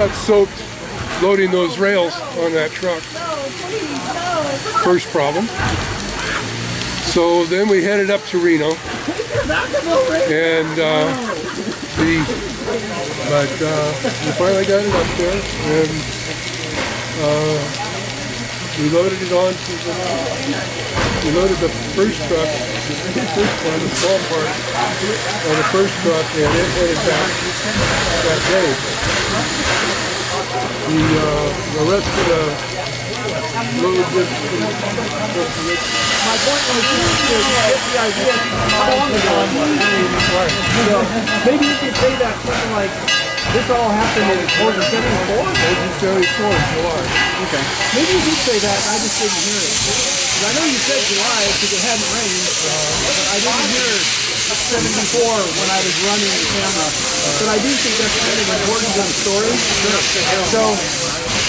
Got soaked loading those rails on that truck. First problem. So then we headed up to Reno, and we finally got it up there, and we loaded it onto we loaded the first truck, the small part on the first truck, and it headed back that day. The rest of the load just... My point was to get the idea how long ago maybe you could say that something like this all happened in 1974? 1974 in July. Okay. Maybe you did say that and I just didn't hear it. I know you said July because it hadn't rained, but I didn't hear 74 when I was running the camera. But I do think that's kind of important to the story. So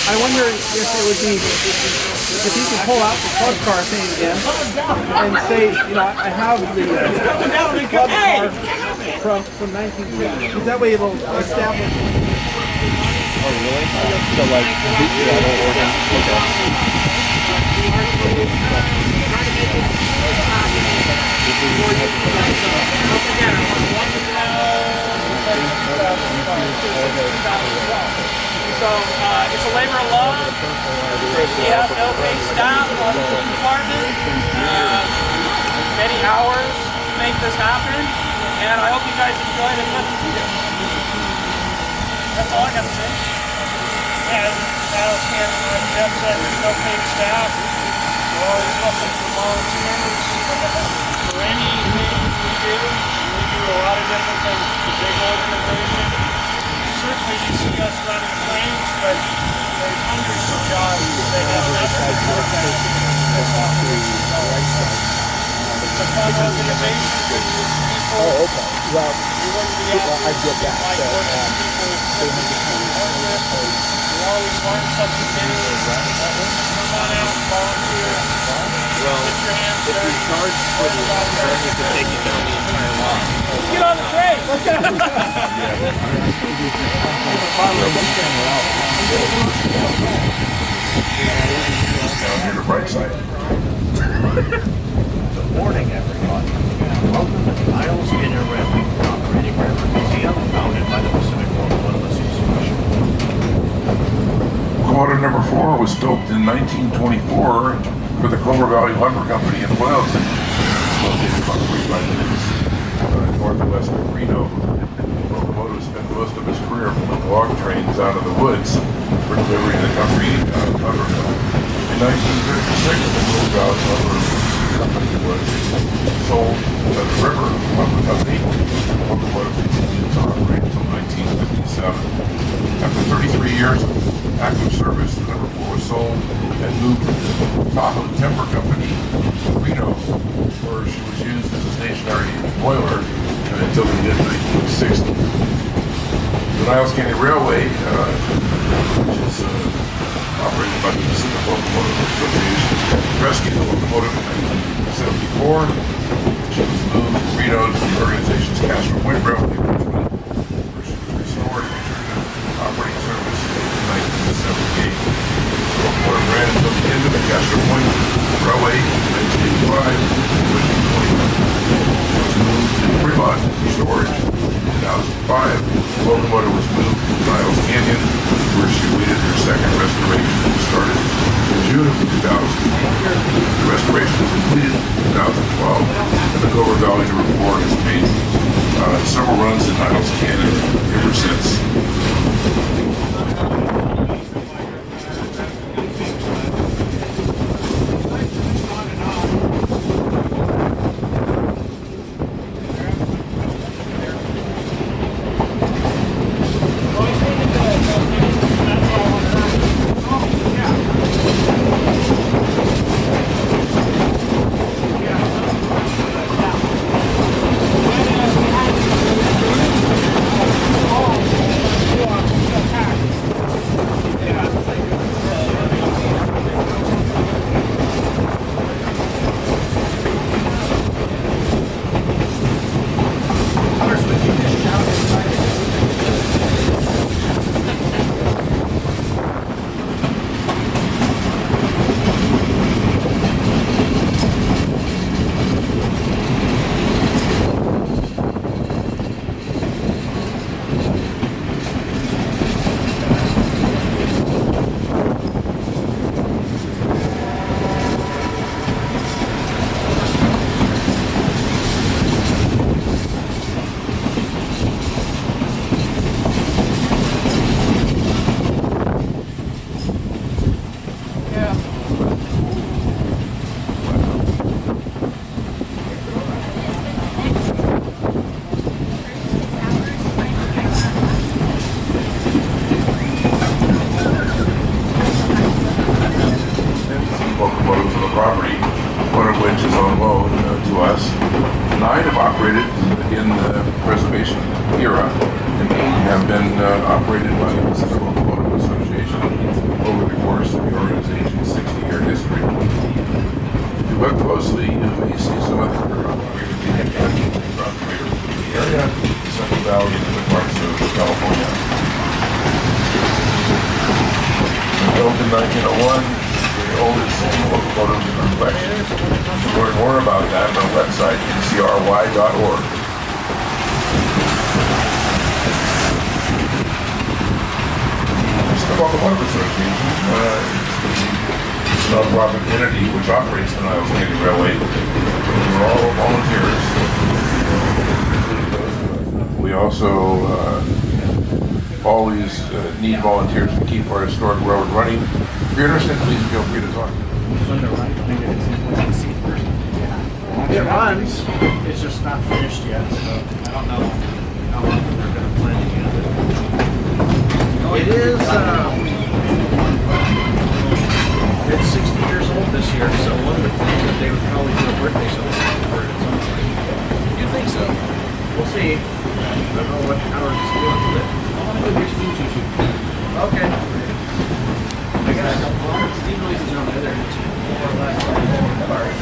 I wonder if it would be, if you could pull out the club car thing again and say, you know, I have the club car from 1950. Because that way it'll establish. Oh, really? So, like, the whole organ? Okay. So it's a labor of love. We have no paid staff on the department. Many hours to make this happen, and I hope you guys enjoyed it. That's all I got to say. And Niles Canyon, like Jeff said, there's no paid staff. We're always looking for volunteers. For anything we do a lot of different things. It's a big organization. Certainly you see us running trains, but there's hundreds of jobs that have nothing to do with that. It's a fun organization. Oh, okay. Well, I get that. We always learn something new. Come on out and volunteer. Well, if you charge for the then you can take it down the entire lot. Get on the train! Down here to Brightside. Good morning, everyone. Welcome to the Niles Canyon Railway, operating railroad museum founded by the Pacific Locomotive Association. Locomotive number 4 was built in 1924 for the Clover Valley Lumber Co in Loyalton, located about 45 minutes northwest of Reno. The locomotive spent most of his career pulling log trains out of the woods for delivery to the company lumber mill. In 1956, the Clover Valley Lumber Company was sold to the River Lumber Company. The locomotive continued to operate until 1957. After 33 years of active service, the number 4 was sold and moved to the Tahoe Timber Company, Reno, where she was used as a stationary boiler until the mid-1960s. The Niles Canyon Railway, which is operated by the Pacific Locomotive Association, rescued the locomotive in 1974. She was moved from Reno to the organization's Castro Point Railway, where she was restored and returned to operating service in 1978. The locomotive ran until the end of the Castro Point Railway in 1985. It was moved to Fremont for storage. In 2005, the locomotive was moved to Niles Canyon, where she awaited her second restoration and started in June of 2000. The restoration was completed in 2012, and the Clover Valley No. 4 has made several runs in Niles Canyon ever since. operated in the preservation era, and 8 have been operated by the Pacific Locomotive Association over the course of the organization's 60-year history. If you look closely, you may see some of the operators in the area, Central Valley, and other parts of California. Built in 1901, the oldest locomotive in our collection. Learn more about that on our website, NCRY.org. The Locomotive Association is a non-profit entity which operates the Niles Canyon Railway. We're all volunteers. We also always need volunteers to keep our historic railroad running. If you're interested, please feel free to talk. It runs. It's just not finished yet, so I don't know how long they're going to plan to use it. It is, it's 60 years old this year, so one would think that they would probably do a birthday celebration for it at some point. You think so? We'll see. I don't know what Howard's doing with it. I want to go hear Steve Sushi. Okay. I guess Steve Noise is on the other end. More or less. All right.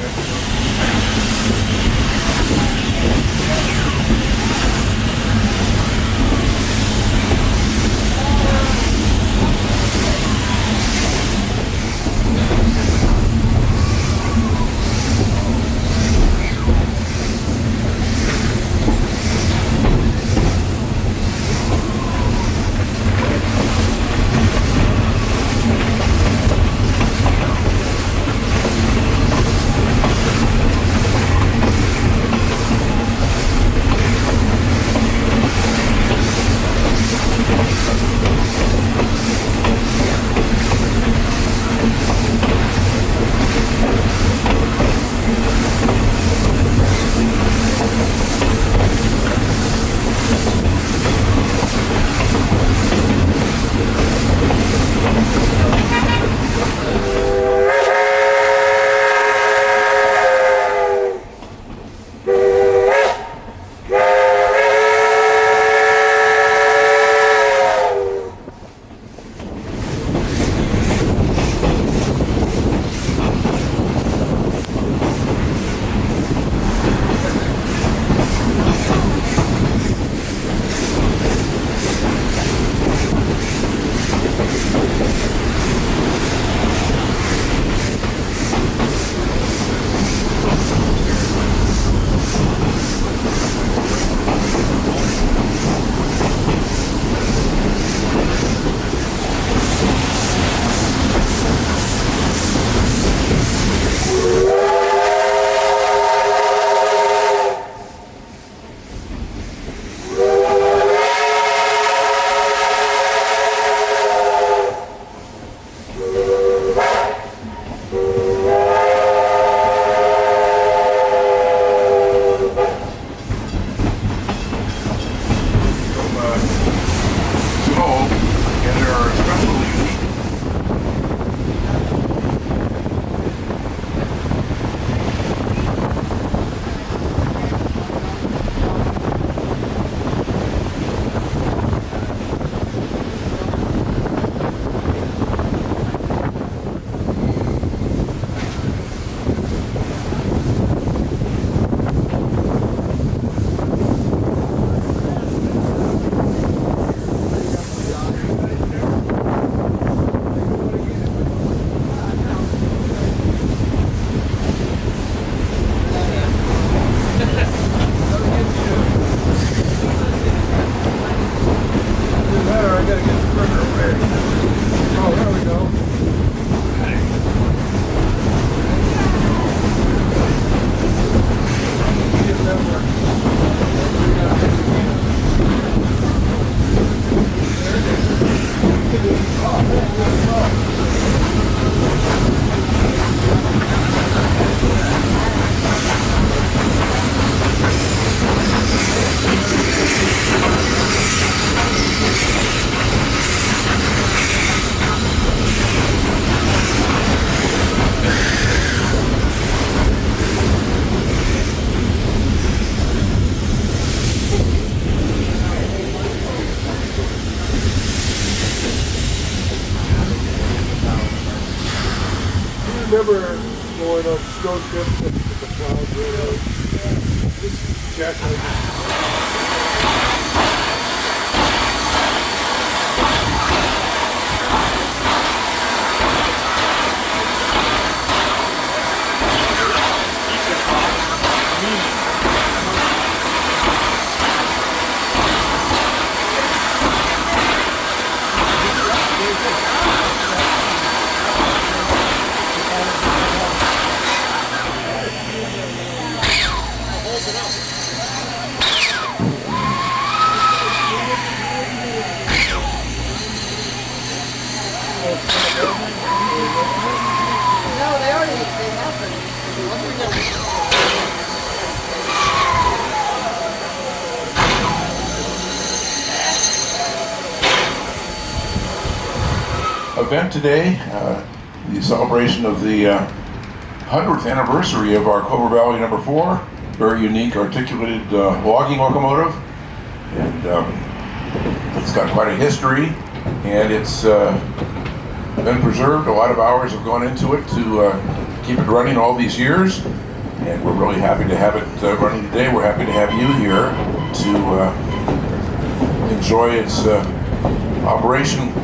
remember going on snow trips with the clouds railroad. Just Jack. Event today, the celebration of the 100th anniversary of our Clover Valley No. 4, very unique articulated logging locomotive, and it's got quite a history, and it's been preserved. A lot of hours have gone into it to keep it running all these years, and we're really happy to have it running today. We're happy to have you here to enjoy its operation.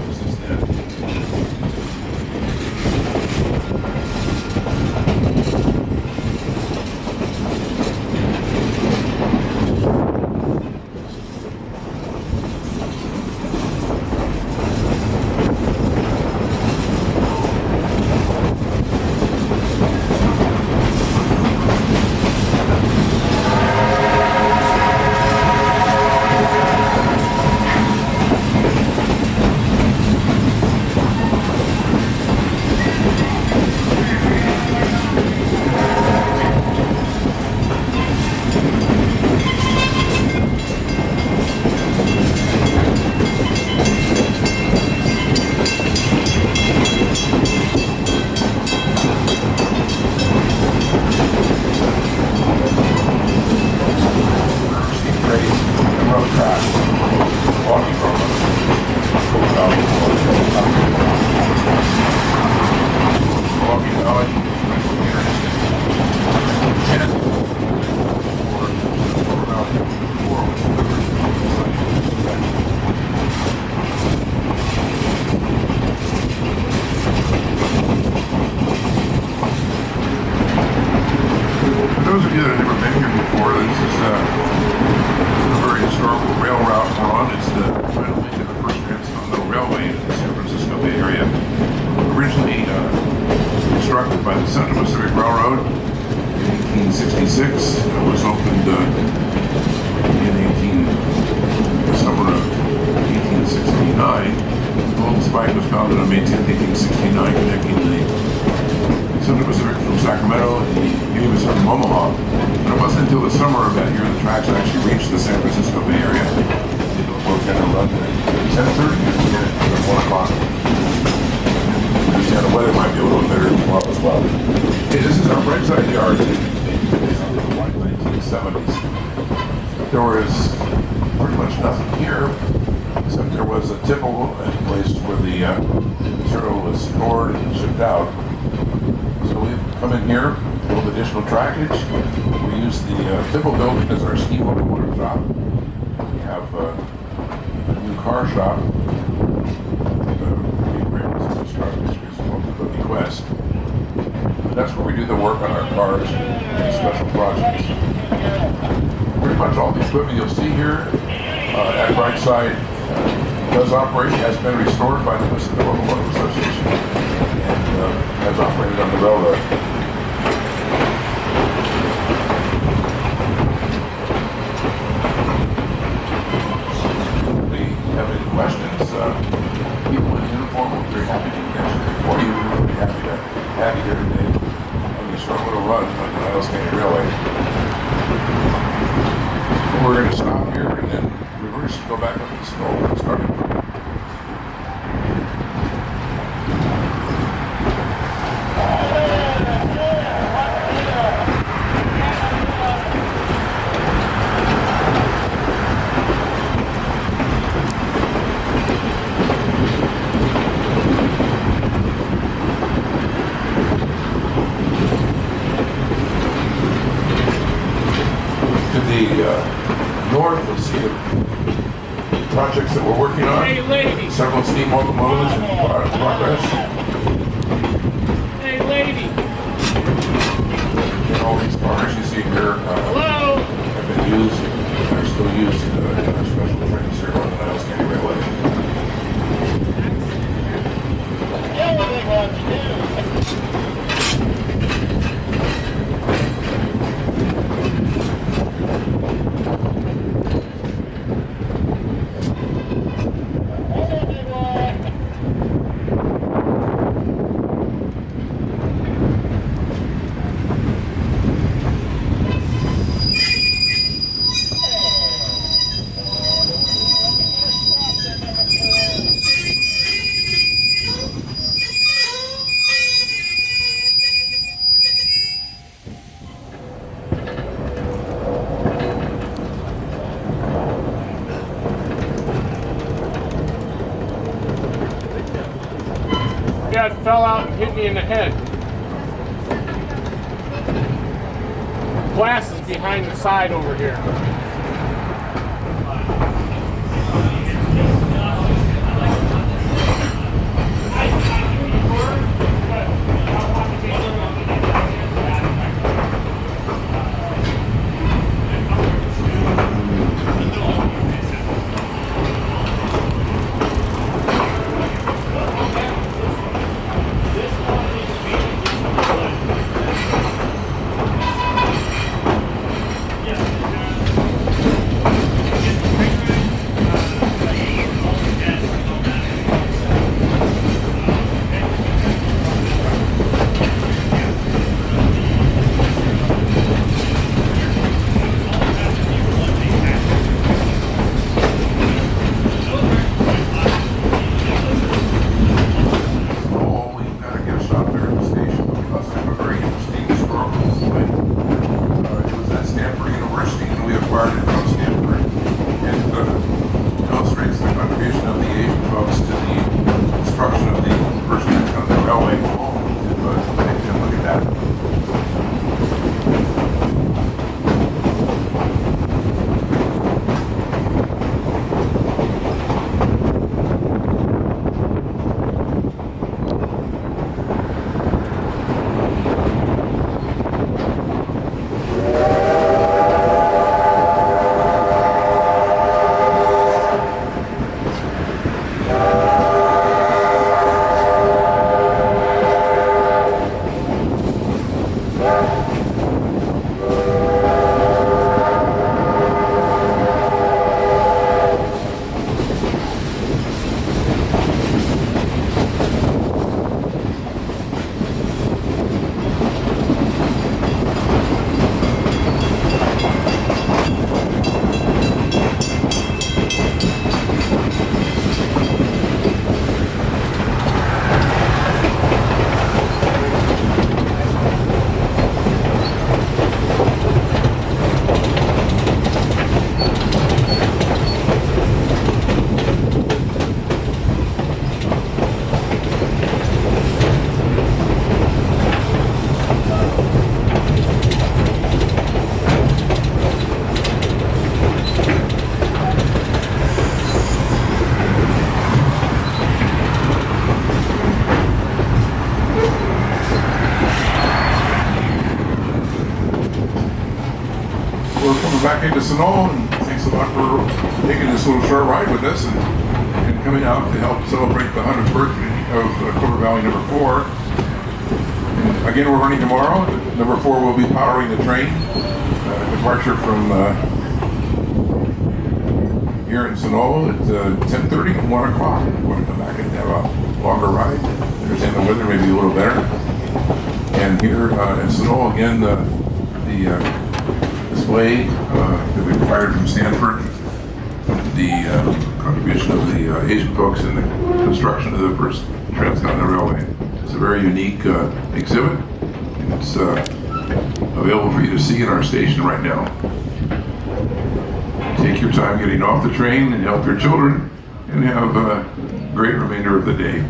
Those of you that have never been here before, this is a very historical rail route we're on. It's the final link of the first transcontinental railway in the San Francisco Bay Area. Originally constructed by the Central Pacific Railroad in 1866. It was opened in the summer of 1869. The Golden Spike was founded on May 10, 1869, connecting the Central Pacific from Sacramento and the Union from Omaha. And it wasn't until the summer of that year the tracks actually reached the San Francisco Bay Area. They were going to run at 10:30 and get it at 1 o'clock. The weather might be a little better tomorrow as well. Hey, this is our Brightside Yard. In the 1970s. There was pretty much nothing here, except there was a tipple at a place where the material was stored and shipped out. So we've come in here, build additional trackage. We use the tipple building as our steam locomotive shop. We have a new car shop. The bequest. And that's where we do the work on our cars and special projects. Pretty much all the equipment you'll see here at Brightside does operate, has been restored by the Pacific Locomotive Association, and has operated on the railroad. If you have any questions, people in uniform will be very happy to answer them for you. We'll be happy to have you here today on this short little run on the Niles Canyon Railway. We're going to stop here and then reverse, go back up to the Sunol where it started. working on. Hey, lady. Several steam locomotives in progress. Hey, lady. And all these cars you see here Hello. have been used, are still used in our special trains here on the Niles Canyon Railway. Yeah, what they want to do. Dad fell out and hit me in the head. Glass is behind the side over here. Back into Sunol, and thanks a lot for taking this little short ride with us and coming out to help celebrate the 100th birthday of Clover Valley number 4. And again, we're running tomorrow. Number 4 will be powering the train. Departure from here in Sunol at 10:30 and 1 o'clock. We're going to come back and have a longer ride. Understand the weather may be a little better. And here in Sunol, again, the display that we acquired from Stanford, the contribution of the Asian folks in the construction of the first transcontinental railway. It's a very unique exhibit, and it's available for you to see in our station right now. Take your time getting off the train and help your children, and have a great remainder of the day.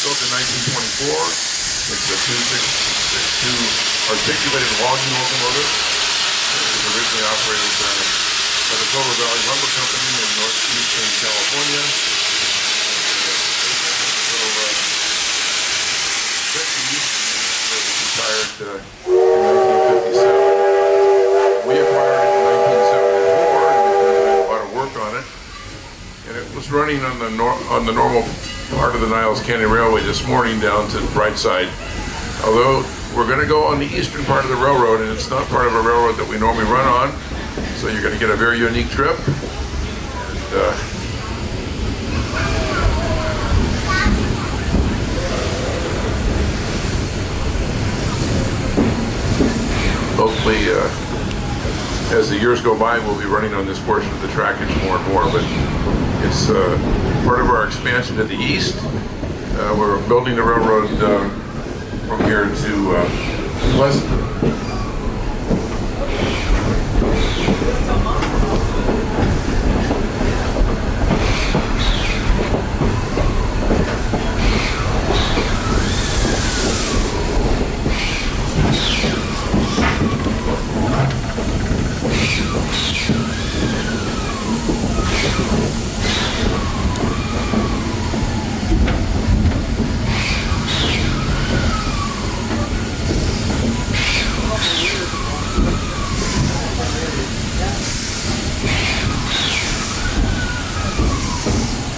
Built in 1924. It's a 2662 articulated logging locomotive. It was originally operated by the Clover Valley Lumber Company in northeastern California. It was retired in 1957. We acquired it in 1974 and we've been doing a lot of work on it. And it was running on the normal part of the Niles Canyon Railway this morning down to Brightside. Although we're going to go on the eastern part of the railroad, and it's not part of a railroad that we normally run on, so you're going to get a very unique trip. And, hopefully, as the years go by, we'll be running on this portion of the trackage more and more, but it's part of our expansion to the east. We're building the railroad from here to Pleasant.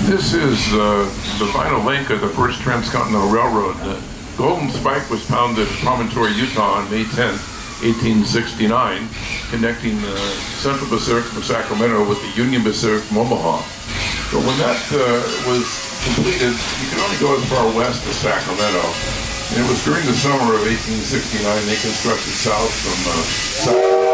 This is the final link of the first transcontinental railroad. Golden Spike was founded in Promontory, Utah on May 10th, 1869, connecting the Central Pacific from Sacramento with the Union Pacific from Omaha. So when that was completed, you could only go as far west as Sacramento. And it was during the summer of 1869 they constructed south from Sacramento.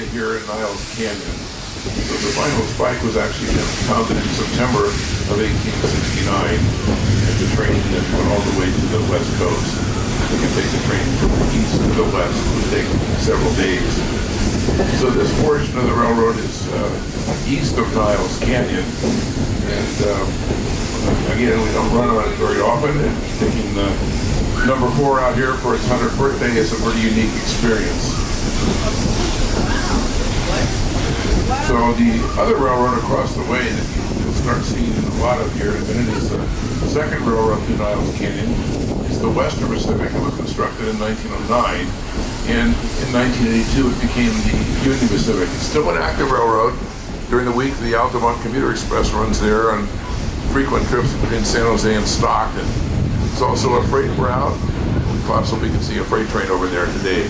Here in Niles Canyon. So the final spike was actually founded in September of 1869, and the train that went all the way to the west coast. You can take the train from the east to the west. It would take several days. So this portion of the railroad is east of Niles Canyon, and again, we don't run on it very often, and taking the number 4 out here for its 100th birthday is a pretty unique experience. So the other railroad across the way that you'll start seeing a lot of here in a minute is the second railroad through Niles Canyon. It's the Western Pacific. It was constructed in 1909, and in 1982 it became the Union Pacific. It's still an active railroad. During the week, the Altamont Commuter Express runs there on frequent trips between San Jose and Stockton. It's also a freight route. Possibly you can see a freight train over there today.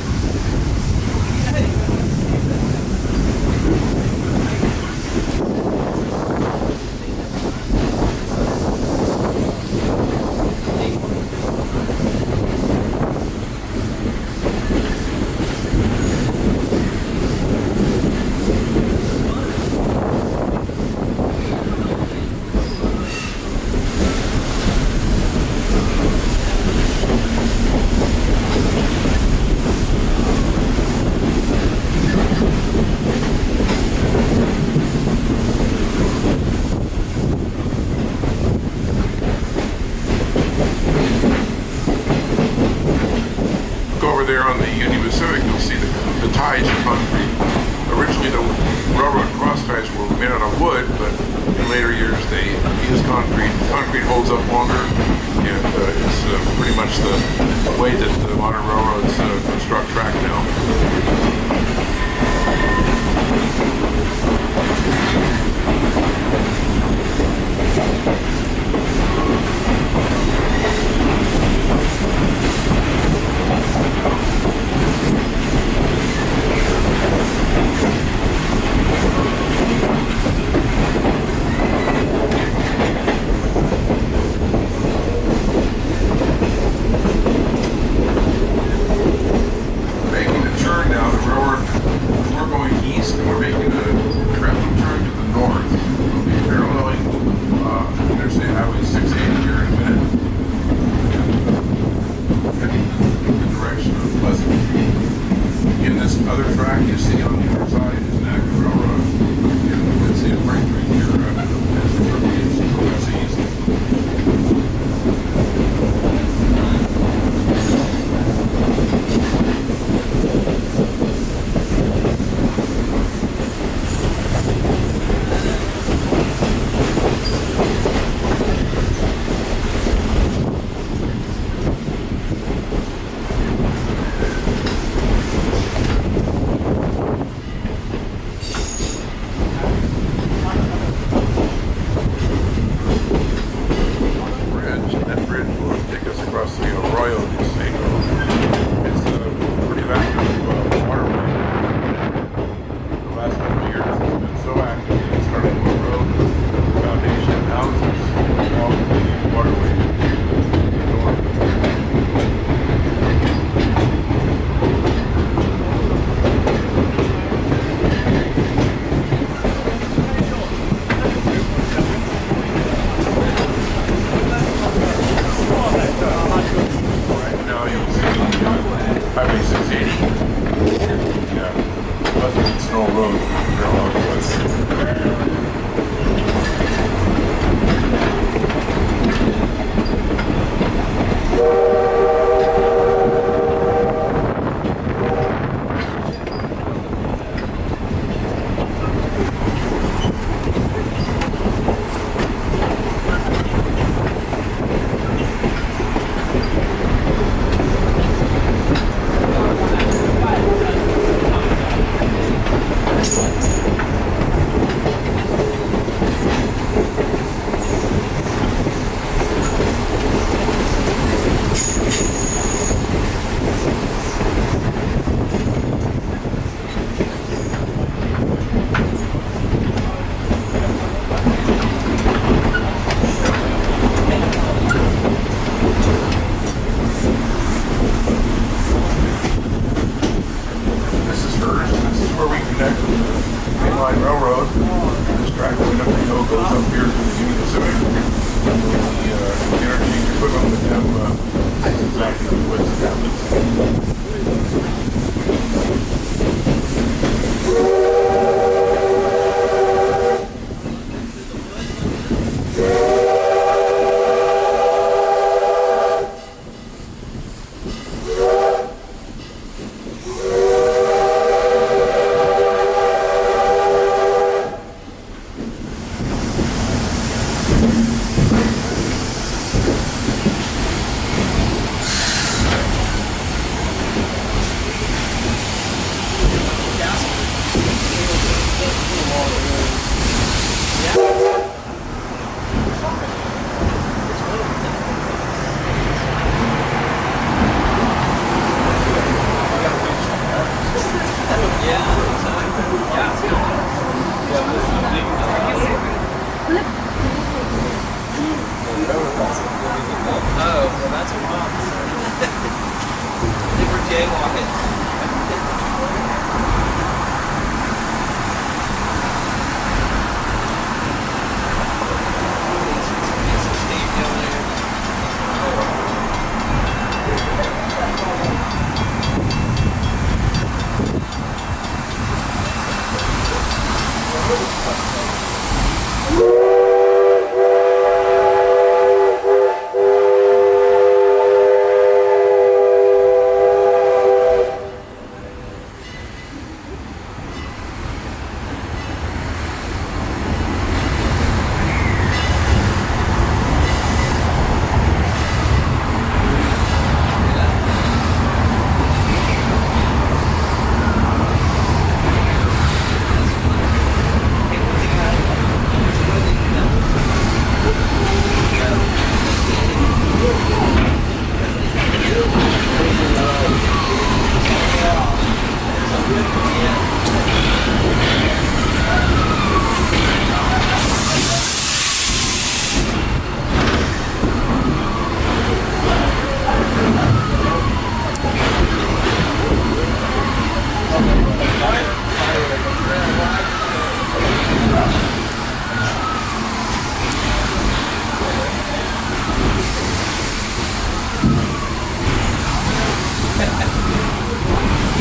There on the Union Pacific, you'll see the ties are concrete. Originally, the railroad cross ties were made out of wood, but in later years they used concrete. Concrete holds up longer, and it's pretty much the way that the modern railroads construct track now. Oh, well, that's what Mom said. They were jaywalking.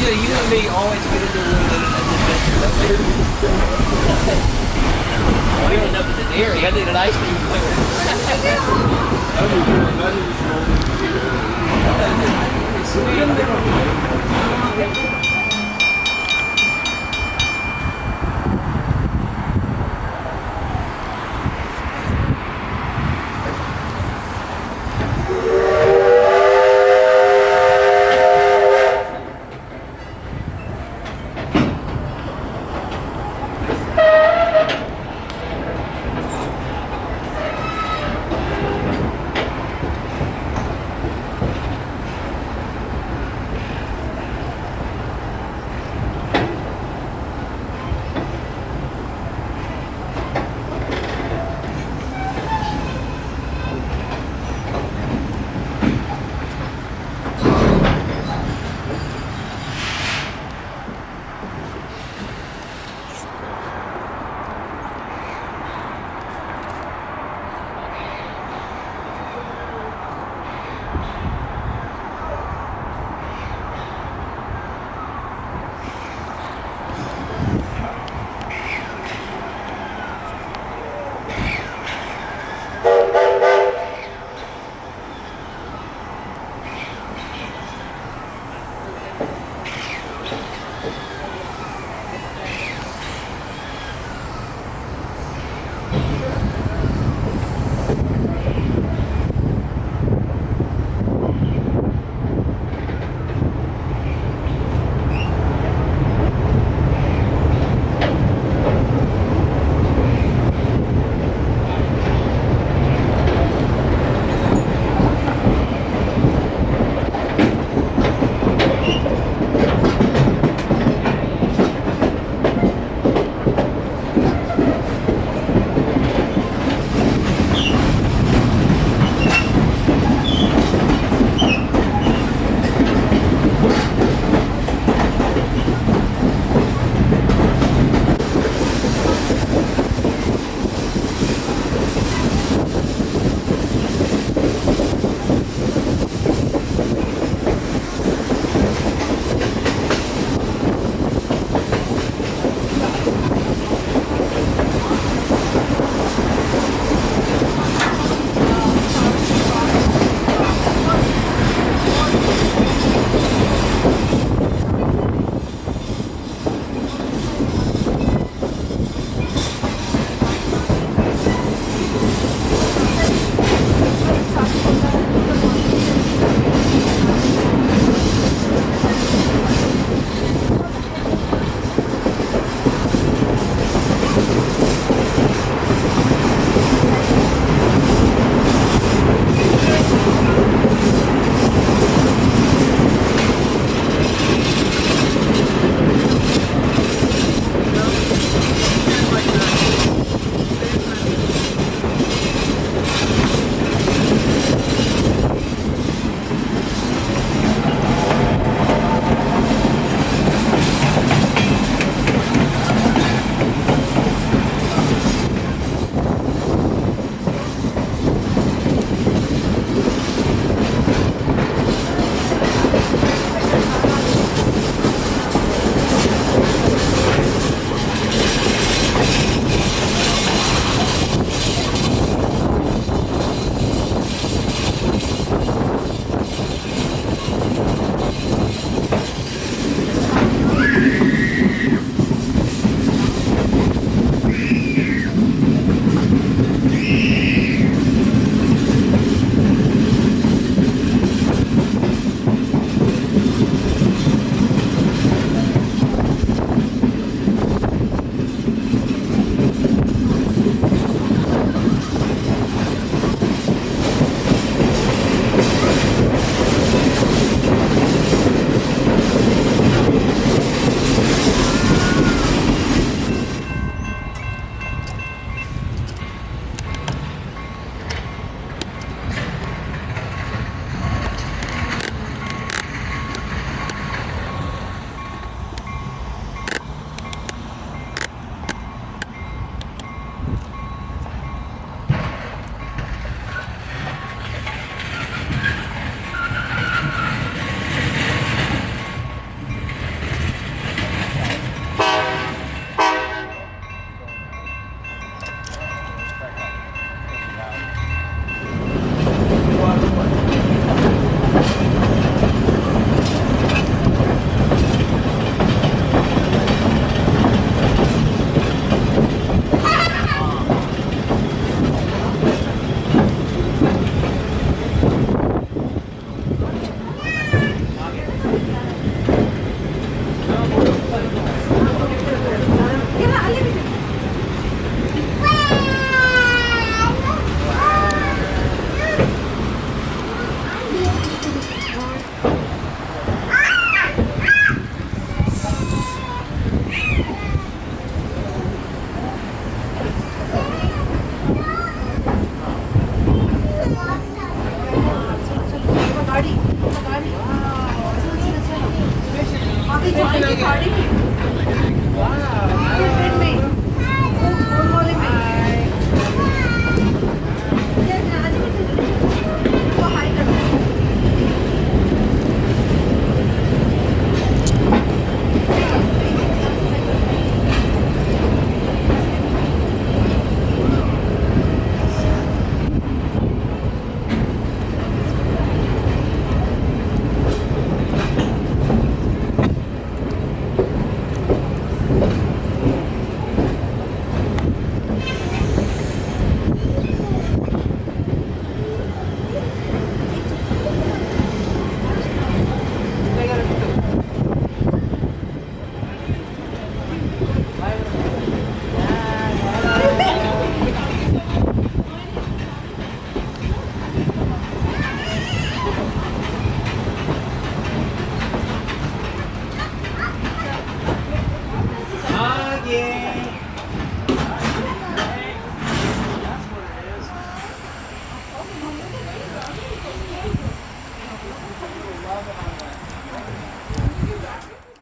You and me always get into a little bit of an adventure, don't we? We ended up at the dairy. I need an ice cream flavor.